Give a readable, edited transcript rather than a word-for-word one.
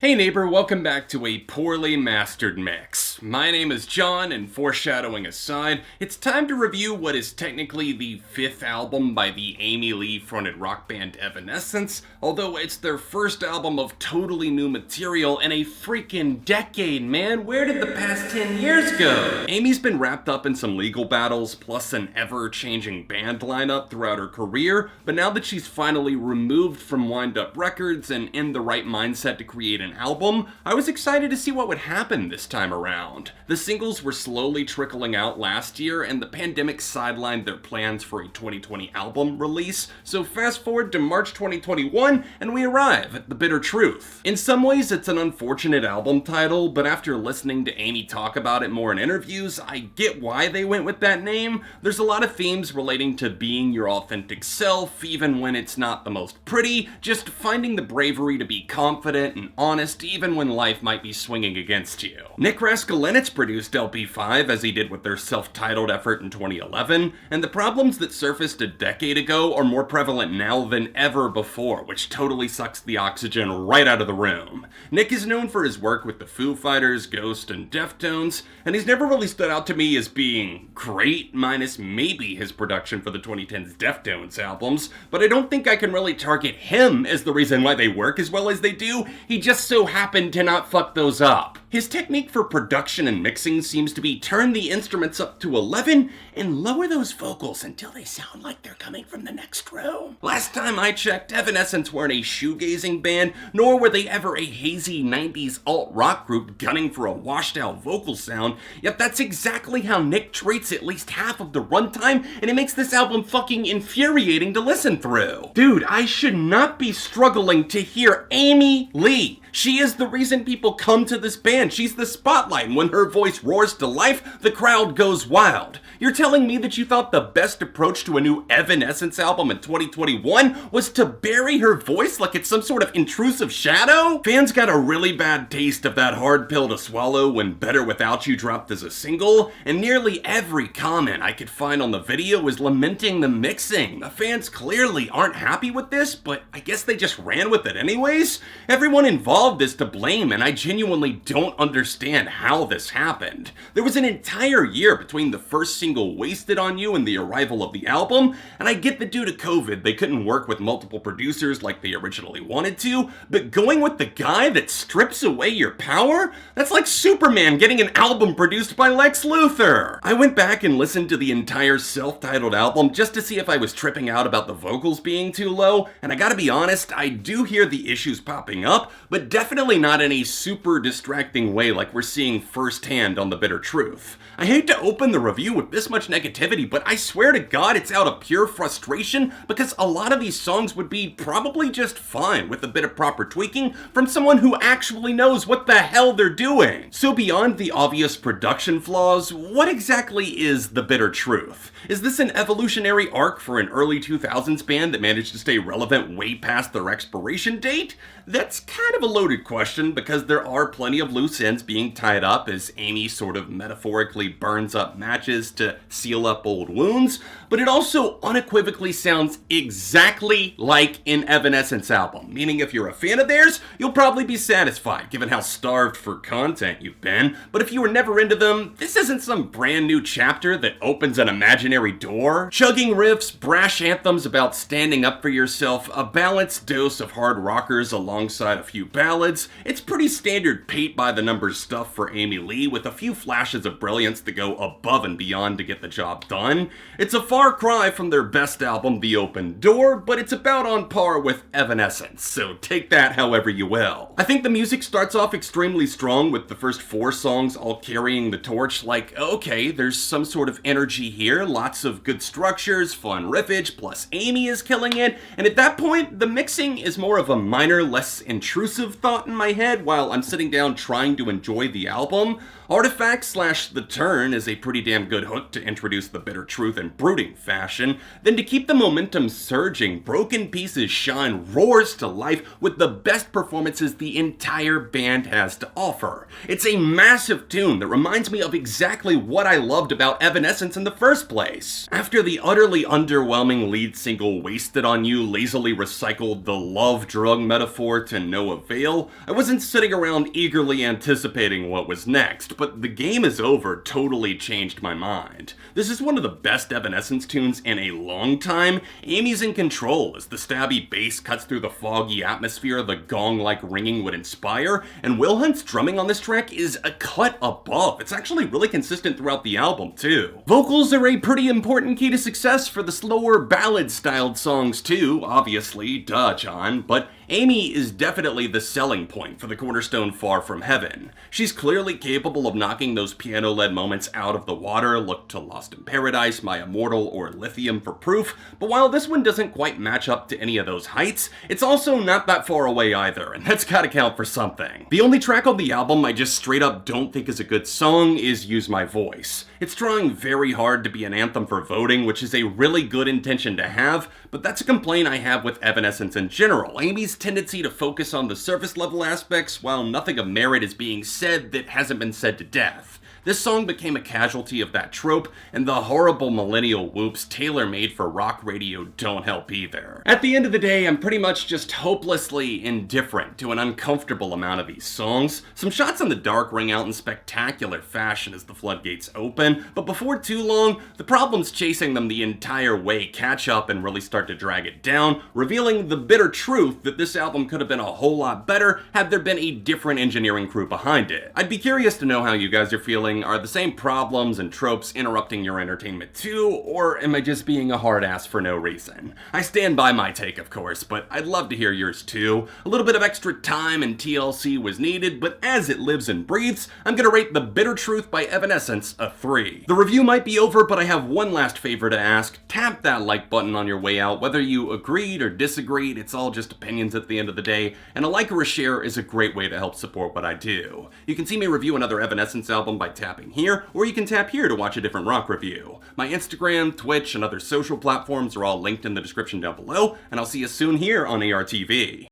Hey neighbor, welcome back to a poorly mastered mix. My name is John, and foreshadowing aside, it's time to review what is technically the fifth album by the Amy Lee-fronted rock band Evanescence, although it's their first album of totally new material in a freaking decade, man. Where did the past 10 years go? Amy's been wrapped up in some legal battles, plus an ever-changing band lineup throughout her career, but now that she's finally removed from Wind-Up Records and in the right mindset to create an album, I was excited to see what would happen this time around. The singles were slowly trickling out last year, and the pandemic sidelined their plans for a 2020 album release, so fast forward to March 2021, and we arrive at The Bitter Truth. In some ways, it's an unfortunate album title, but after listening to Amy talk about it more in interviews, I get why they went with that name. There's a lot of themes relating to being your authentic self, even when it's not the most pretty, just finding the bravery to be confident and honest even when life might be swinging against you. Nick Raskulinecz produced LP5 as he did with their self-titled effort in 2011, and the problems that surfaced a decade ago are more prevalent now than ever before, which totally sucks the oxygen right out of the room. Nick is known for his work with the Foo Fighters, Ghost, and Deftones, and he's never really stood out to me as being great, minus maybe his production for the 2010s Deftones albums, but I don't think I can really target him as the reason why they work as well as they do. He just so happened to not fuck those up. His technique for production and mixing seems to be turn the instruments up to 11 and lower those vocals until they sound like they're coming from the next row. Last time I checked, Evanescence weren't a shoegazing band, nor were they ever a hazy 90s alt-rock group gunning for a washed-out vocal sound, yet that's exactly how Nick treats at least half of the runtime, and it makes this album fucking infuriating to listen through. Dude, I should not be struggling to hear Amy Lee. She is the reason people come to this band. She's the spotlight, and when her voice roars to life, the crowd goes wild. You're telling me that you thought the best approach to a new Evanescence album in 2021 was to bury her voice like it's some sort of intrusive shadow? Fans got a really bad taste of that hard pill to swallow when Better Without You dropped as a single, and nearly every comment I could find on the video was lamenting the mixing. The fans clearly aren't happy with this, but I guess they just ran with it anyways. Everyone involved is to blame, and I genuinely don't understand how this happened. There was an entire year between the first single Wasted on You and the arrival of the album, and I get that due to COVID they couldn't work with multiple producers like they originally wanted to, but going with the guy that strips away your power? That's like Superman getting an album produced by Lex Luthor! I went back and listened to the entire self-titled album just to see if I was tripping out about the vocals being too low, and I gotta be honest, I do hear the issues popping up, but definitely not in a super distracting way like we're seeing firsthand on The Bitter Truth. I hate to open the review with this much negativity, but I swear to God it's out of pure frustration because a lot of these songs would be probably just fine with a bit of proper tweaking from someone who actually knows what the hell they're doing. So beyond the obvious production flaws, what exactly is The Bitter Truth? Is this an evolutionary arc for an early 2000s band that managed to stay relevant way past their expiration date? That's kind of a loaded question because there are plenty of loose ends being tied up as Amy sort of metaphorically burns up matches to seal up old wounds, but it also unequivocally sounds exactly like an Evanescence album, meaning if you're a fan of theirs, you'll probably be satisfied given how starved for content you've been, but if you were never into them, this isn't some brand new chapter that opens an imaginary door. Chugging riffs, brash anthems about standing up for yourself, a balanced dose of hard rockers alongside a few ballads, it's pretty standard paint-by-the-numbers stuff for Amy Lee with a few flashes of brilliance that go above and beyond to get the job done. It's a far cry from their best album, The Open Door, but it's about on par with Evanescence, so take that however you will. I think the music starts off extremely strong with the first 4 songs all carrying the torch, like, okay, there's some sort of energy here, lots of good structures, fun riffage, plus Amy is killing it, and at that point, the mixing is more of a minor, less intrusive thought in my head while I'm sitting down trying to enjoy the album. Artifact / The Turn is a pretty damn good hook to introduce the bitter truth in brooding fashion. Then to keep the momentum surging, Broken Pieces Shine roars to life with the best performances the entire band has to offer. It's a massive tune that reminds me of exactly what I loved about Evanescence in the first place. After the utterly underwhelming lead single Wasted on You lazily recycled the love drug metaphor to no avail, I wasn't sitting around eagerly anticipating what was next, but The Game Is Over totally changed my mind. This is one of the best Evanescence tunes in a long time. Amy's in control as the stabby bass cuts through the foggy atmosphere the gong-like ringing would inspire, and Will Hunt's drumming on this track is a cut above. It's actually really consistent throughout the album too. Vocals are a pretty important key to success for the slower ballad-styled songs too, obviously, duh John, but Amy is definitely the selling point for the cornerstone Far From Heaven. She's clearly capable of knocking those piano-led moments out of the water. Look to Lost in Paradise, My Immortal, or Lithium for proof, but while this one doesn't quite match up to any of those heights, it's also not that far away either, and that's gotta count for something. The only track on the album I just straight up don't think is a good song is Use My Voice. It's trying very hard to be an anthem for voting, which is a really good intention to have, but that's a complaint I have with Evanescence in general. Amy's tendency to focus on the surface level aspects while nothing of merit is being said that hasn't been said to death. This song became a casualty of that trope, and the horrible millennial whoops tailor-made for rock radio don't help either. At the end of the day, I'm pretty much just hopelessly indifferent to an uncomfortable amount of these songs. Some shots in the dark ring out in spectacular fashion as the floodgates open, but before too long, the problems chasing them the entire way catch up and really start to drag it down, revealing the bitter truth that this album could have been a whole lot better had there been a different engineering crew behind it. I'd be curious to know how you guys are feeling. Are the same problems and tropes interrupting your entertainment too, or am I just being a hard ass for no reason? I stand by my take, of course, but I'd love to hear yours too. A little bit of extra time and TLC was needed, but as it lives and breathes, I'm gonna rate The Bitter Truth by Evanescence a 3. The review might be over, but I have one last favor to ask. Tap that like button on your way out, whether you agreed or disagreed. It's all just opinions at the end of the day, and a like or a share is a great way to help support what I do. You can see me review another Evanescence album by tapping here, or you can tap here to watch a different rock review. My Instagram, Twitch, and other social platforms are all linked in the description down below, and I'll see you soon here on ARTV.